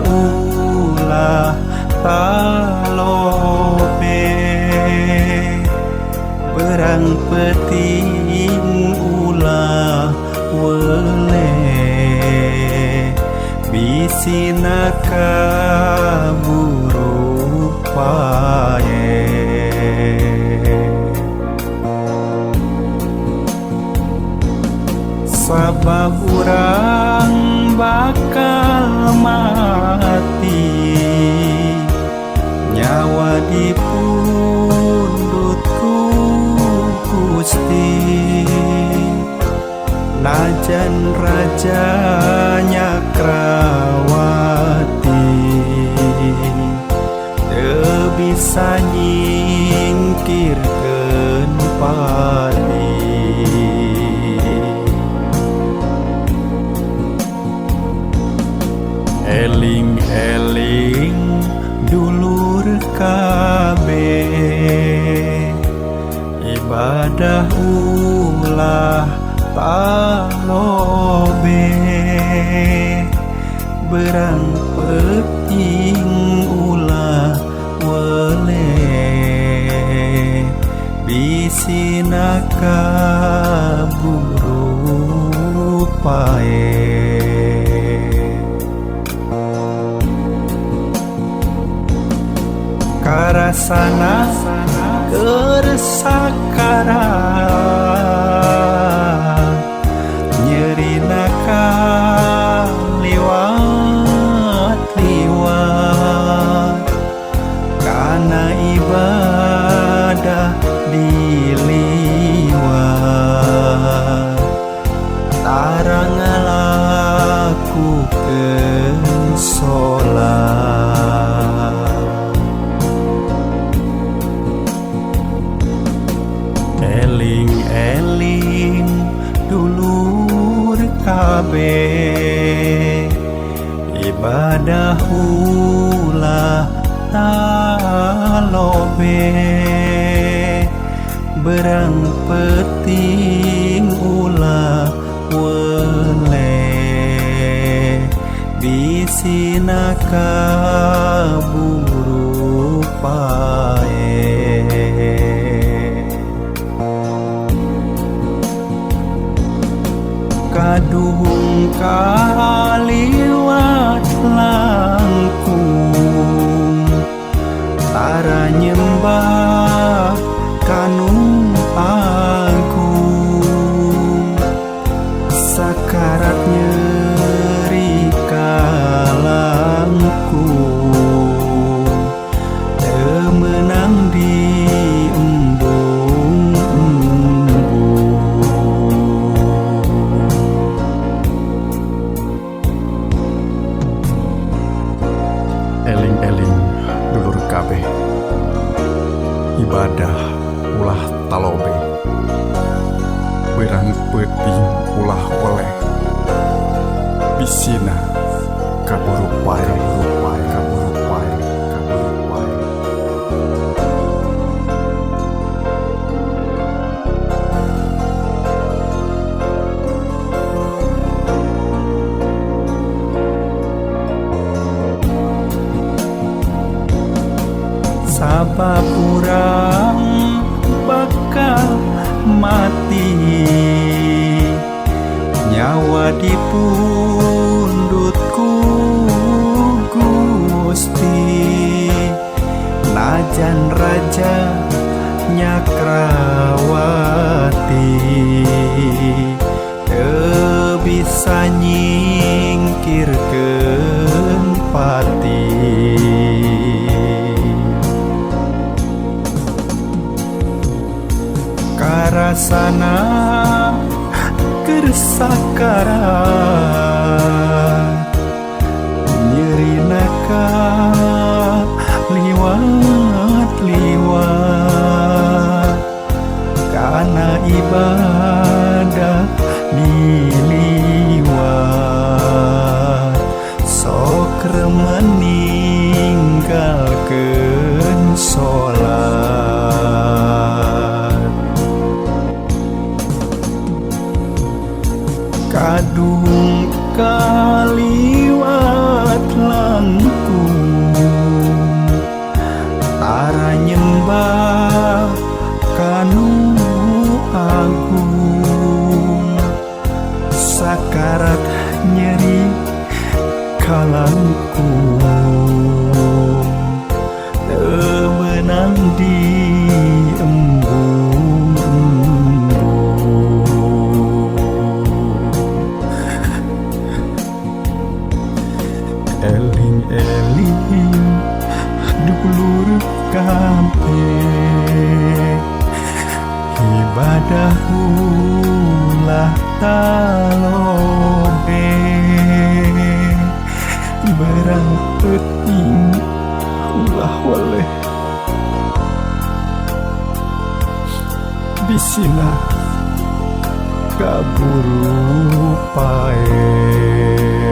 ulah talobe berang peting ulah wele bisina kaburu paye sabab urang bakal mati nyawa dipundutku Gusti najan raja nyakrawati teu bisa nyingkirkeun pati eling-eling dulur kabeh ibadah ulah talobe berang peting ulah wele bisina kaburu pae karasana kersakaran nyerina kaliwat-liwat kana ibadah diliwat tarang ngalakukeun sholat eling-eling dulur kabeh ibadah ulah talobe berang peting ulah wele bisina kaburu pae kaduhung kaliwat langkung tara nyembah kanu agung sakarat nyeri kalangkung teu meunang di eling-eling dulur kabeh ibadah ulah talobe berang peuting ulah oleh bisina kaburu pae sabab urang bakal mati nyawa dipundutku Gusti najan raja nyakrawati teu bisa nyingkirkeun pati karasana kersakaran nyerina kaliwat-liwat kana ibadah diliwat sok meninggalkeun sholat kadung kaliwat lang eling-eling dulur kabeh, ibadah ulah talobe, barang penting ulah waleh bisina kaburu pae.